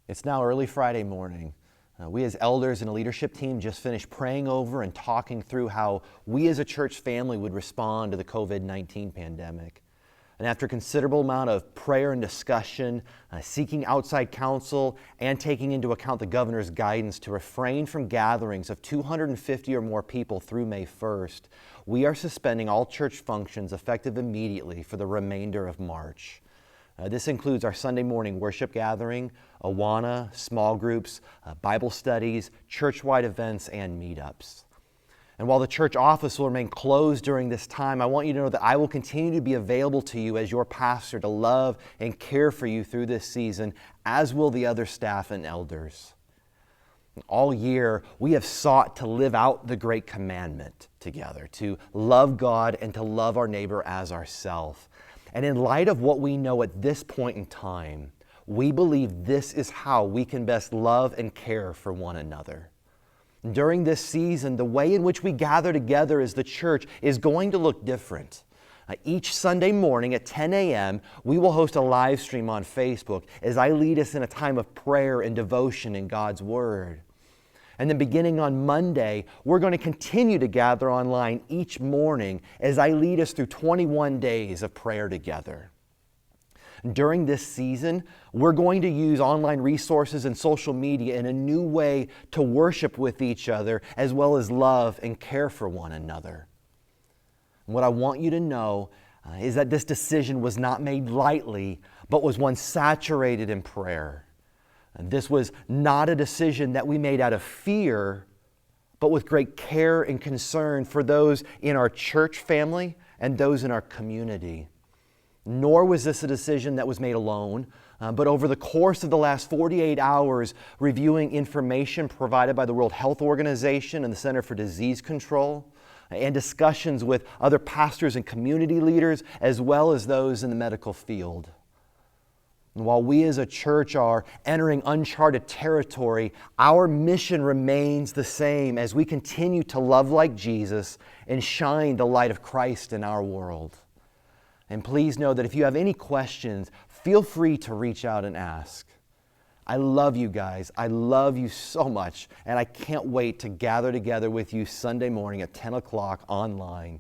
It's now early Friday morning. We as elders and a leadership team just finished praying over and talking through how we as a church family would respond to the COVID-19 pandemic. And after a considerable amount of prayer and discussion, seeking outside counsel, and taking into account the governor's guidance to refrain from gatherings of 250 or more people through May 1st, we are suspending all church functions effective immediately for the remainder of March. This includes our Sunday morning worship gathering, Awana, small groups, Bible studies, church-wide events, and meetups. And while the church office will remain closed during this time, I want you to know that I will continue to be available to you as your pastor to love and care for you through this season, as will the other staff and elders. All year, we have sought to live out the great commandment together, to love God and to love our neighbor as ourselves. And in light of what we know at this point in time, we believe this is how we can best love and care for one another. During this season, the way in which we gather together as the church is going to look different. Each Sunday morning at 10 a.m., we will host a live stream on Facebook as I lead us in a time of prayer and devotion in God's Word. And then beginning on Monday, we're going to continue to gather online each morning as I lead us through 21 days of prayer together. During this season, we're going to use online resources and social media in a new way to worship with each other as well as love and care for one another. And what I want you to know is that this decision was not made lightly, but was one saturated in prayer. And this was not a decision that we made out of fear, but with great care and concern for those in our church family and those in our community. Nor was this a decision that was made alone, but over the course of the last 48 hours, reviewing information provided by the World Health Organization and the Center for Disease Control, and discussions with other pastors and community leaders, as well as those in the medical field. And while we as a church are entering uncharted territory, our mission remains the same as we continue to love like Jesus and shine the light of Christ in our world. And please know that if you have any questions, feel free to reach out and ask. I love you guys. I love you so much. And I can't wait to gather together with you Sunday morning at 10 o'clock online.